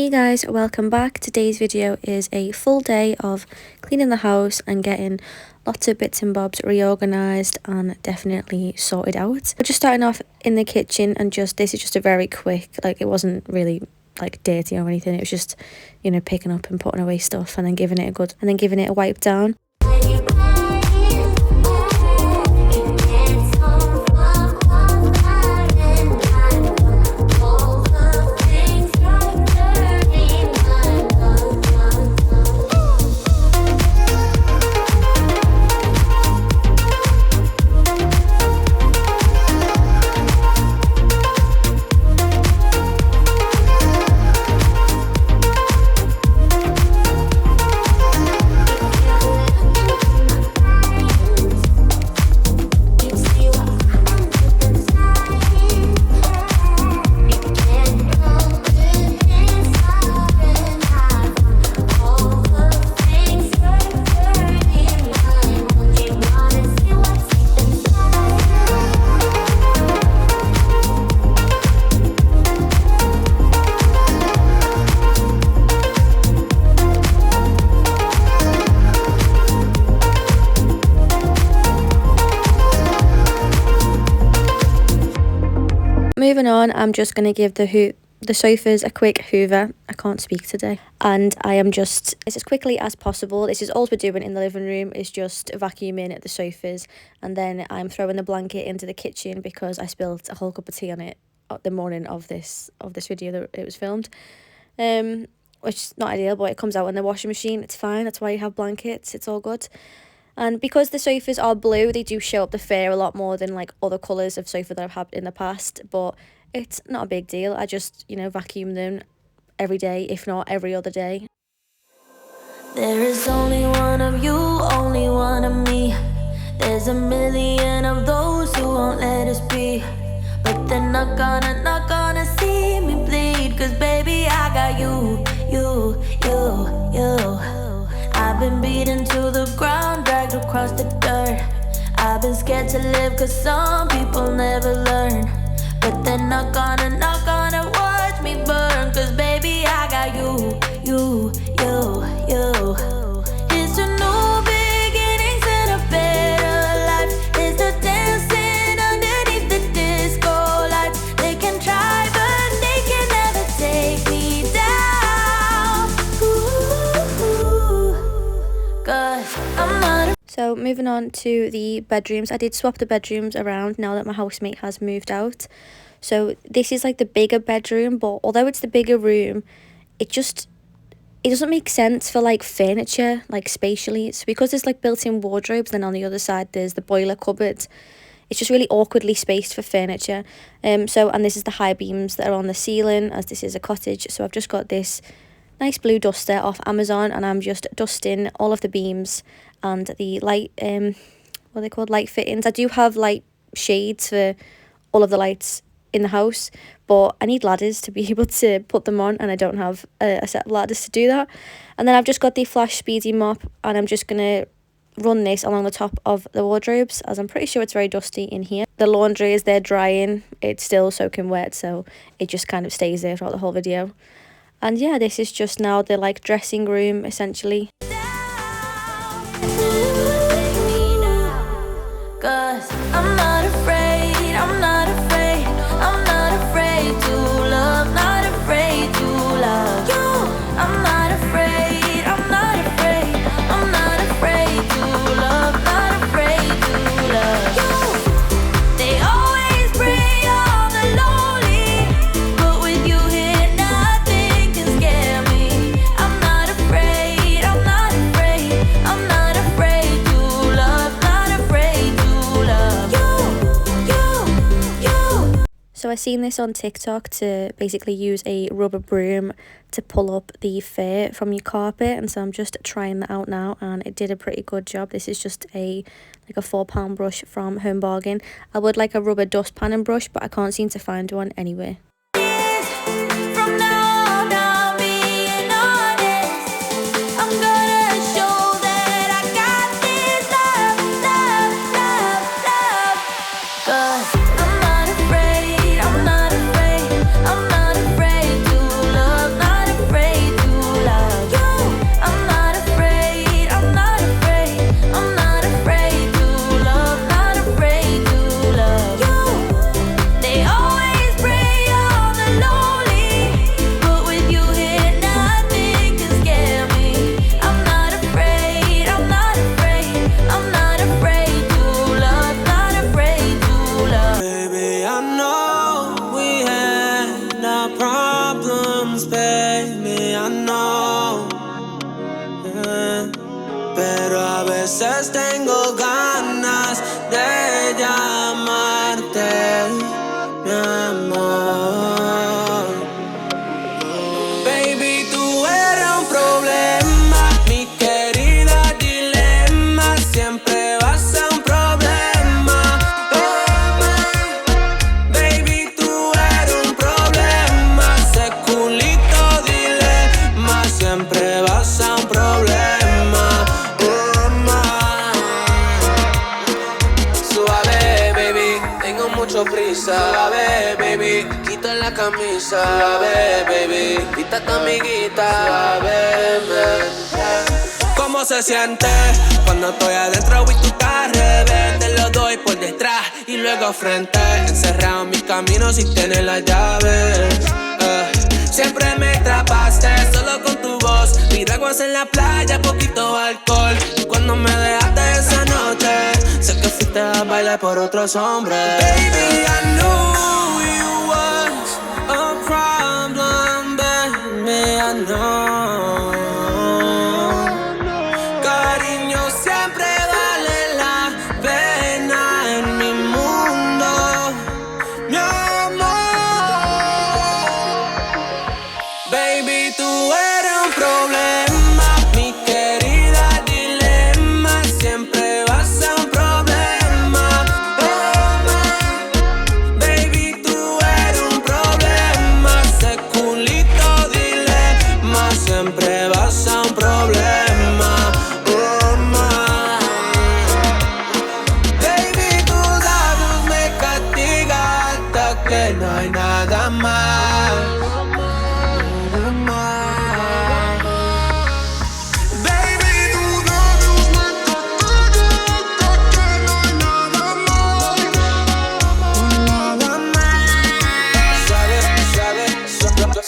Hey guys, welcome back. Today's video is a full day of cleaning the house and getting lots of bits and bobs reorganized and definitely sorted out. We're just starting off in the kitchen, and this is just a very quick, it wasn't really dirty or anything. It was just, picking up and putting away stuff and then giving it a wipe down. Moving on, I'm just going to give the sofas a quick hoover. I can't speak today. And I am just, as quickly as possible, this is all we're doing in the living room, is just vacuuming the sofas. And then I'm throwing the blanket into the kitchen because I spilled a whole cup of tea on it the morning of this video that it was filmed. Which is not ideal, but it comes out in the washing machine. It's fine. That's why you have blankets. It's all good. And because the sofas are blue, they do show up the fur a lot more than other colours of sofa that I've had in the past. But it's not a big deal. I just, vacuum them every day, if not every other day. There is only one of you, only one of me. There's a million of those who won't let us be. But they're not gonna see me bleed. Cause baby, I got you. I've been beaten to the ground, dragged across the dirt. I've been scared to live cause some people never learn. But they're not gonna watch me burn. Cause baby, I got you. Here's to new beginnings and a better life. Here's to dancing underneath the disco lights. They can try but they can never take me down. Cause I'm not. So moving on to the bedrooms, I did swap the bedrooms around now that my housemate has moved out. So this is the bigger bedroom, but although it's the bigger room, it doesn't make sense for furniture, spatially. It's because there's built-in wardrobes, then on the other side there's the boiler cupboard. It's just really awkwardly spaced for furniture. And this is the high beams that are on the ceiling, as this is a cottage. So I've just got this nice blue duster off Amazon, and I'm just dusting all of the beams and the light, what are they called, light fittings. I do have light shades for all of the lights in the house, but I need ladders to be able to put them on, and I don't have a set of ladders to do that. And then I've just got the Flash Speedy mop, and I'm just going to run this along the top of the wardrobes, as I'm pretty sure it's very dusty in here. The laundry, as they're drying, it's still soaking wet, so it just kind of stays there throughout the whole video. And yeah, this is just now the dressing room, essentially. Cause I'm not afraid to love, not afraid to love you. I'm not afraid to love, not afraid to love you. They always bring all the lonely, but with you here nothing can scare me. I'm not afraid to love, not afraid to love you. So I seen this on TikTok to basically use a rubber broom to pull up the fur from your carpet, and so I'm just trying that out now, and it did a pretty good job. This is just a £4 brush from Home Bargain. I would like a rubber dustpan and brush, but I can't seem to find one anywhere. From now on, I'm being honest. I'm gonna show that I got this love. Cause I'm not afraid to love, not afraid veces tengo ganas de llamarte, mi amor. Baby, tú eres un problema, mi querida dilema. Siempre vas a ser un problema. Baby, tú eres un problema. Ese culito dilema. Siempre vas a ser un problema. Suave, baby, tengo mucho prisa. Suave, baby, quita la camisa. Suave, baby, quita tu amiguita. Suave, baby. ¿Cómo se siente cuando estoy adentro y tú estás al revés? Te lo doy por detrás y luego frente. Encerrado en mi camino si tienes la llave. Siempre me atrapaste solo con tu voz. Piraguas en la playa, poquito alcohol. Y cuando me dejaste esa noche, sé que fuiste a bailar por otros hombres. Baby, I knew you was a problem, baby, I know. Cariño siempre vale la pena en mi mundo, mi amor. Baby, tú eres un problema, mi querida dilema. Siempre vas a ser un problema. Baby, tú eres un problema. Ese culito dilema. Siempre vas a ser un problema. Baby, tus labios me castigan hasta que no hay nada más. Baby, tus labios me castigan hasta que no hay nada más. Nada más.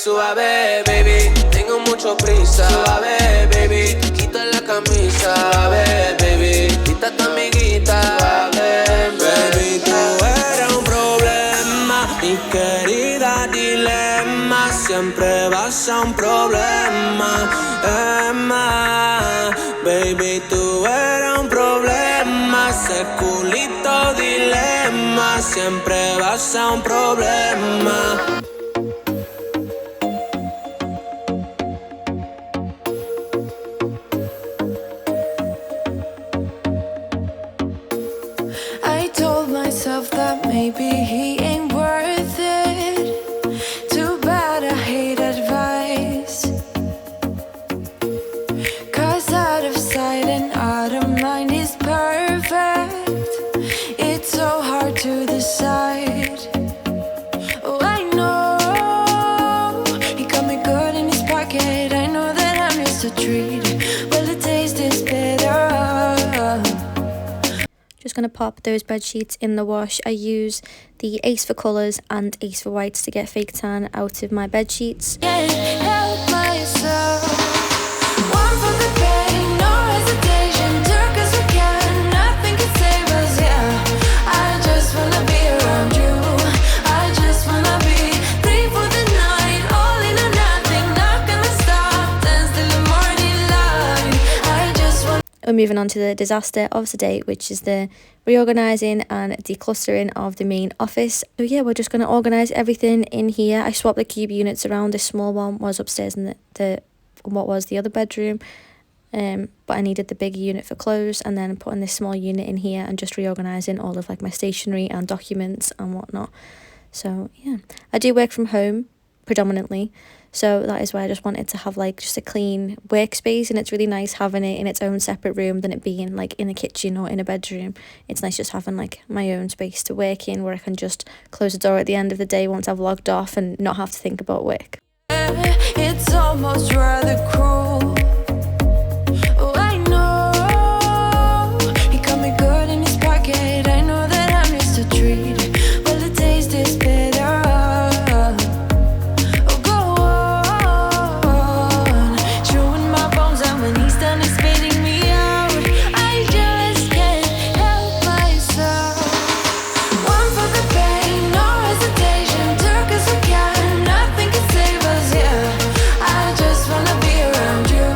Suave, baby, tengo mucho prisa. Suave, baby, quita la camisa. Suave, baby, quita tu amiguita. Suave, baby, tú eres un problema, mi querida dilema. Siempre vas a ser un problema, Emma. Baby, tú eres un problema. Ese culito dilema. Siempre vas a ser un problema. I told myself that maybe he ain't worth it. Too bad I hate advice. 'Cause out of sight and out of mind is perfect. It's so hard to decide. Oh, I know he got me good in his pocket. I know that I'm just a treat. Well, the taste is better. Just going to pop those bed sheets in the wash. I use the Ace for Colours and Ace for Whites to get fake tan out of my bed sheets. Can't help myself. One for the pain, no hesitation. Took us again, nothing can save us, yeah. I just wanna be around you. I just wanna be three for the night. All in or nothing, not gonna stop. Dance till the morning light. I just wanna. We're moving on to the disaster of today, which is the reorganising and decluttering of the main office. So yeah, we're just going to organise everything in here. I swapped the cube units around. This small one was upstairs in the what was the other bedroom, but I needed the bigger unit for clothes, and then putting this small unit in here and just reorganising all of like my stationery and documents and whatnot. So yeah, I do work from home predominantly, so that is why I just wanted to have like just a clean workspace, and it's really nice having it in its own separate room than it being like in a kitchen or in a bedroom. It's nice just having like my own space to work in, where I can just close the door at the end of the day once I've logged off and not have to think about work. It's almost rather cruel. Oh, I know he got me good in his pocket. I know that I'm just a treat. Well, the taste is better. Oh, go on, chewing my bones, and when he's done, he's spitting me out. I just can't help myself. One for the pain, no hesitation. Took us again, nothing can save us, yeah. I just wanna be around you.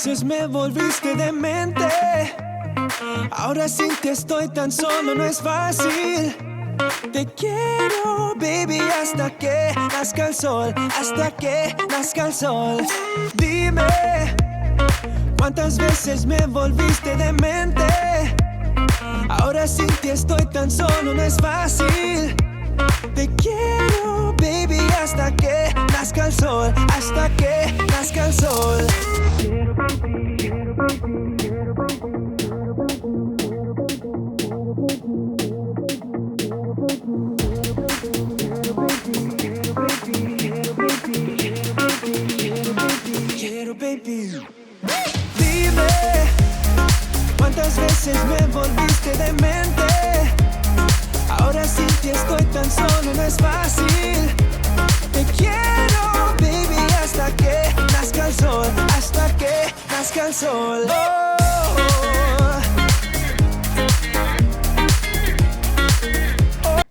veces me volviste demente. Ahora sin ti estoy tan solo, no es fácil. Te quiero, baby, hasta que nazca el sol, hasta que nazca el sol. Dime, ¿cuántas veces me volviste demente? Ahora sin ti estoy tan solo, no es fácil. Te quiero, baby, hasta que nazca el sol, hasta que nazca el sol. Quiero, baby. Dime, ¿cuántas veces me volviste demente? Ahora sin ti estoy tan solo, no es fácil. Te quiero, baby, hasta que nazca el sol, hasta que nazca el sol.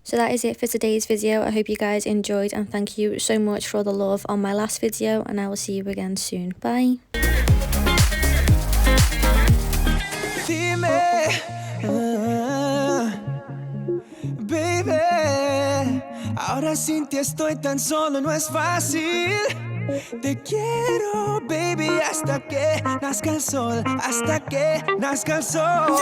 So that is it for today's video. I hope you guys enjoyed, and thank you so much for all the love on my last video, and I will see you again soon. Bye. Baby, ahora sin ti estoy tan solo, no es fácil. Te quiero, baby, hasta que nazca el sol, hasta que nazca el sol.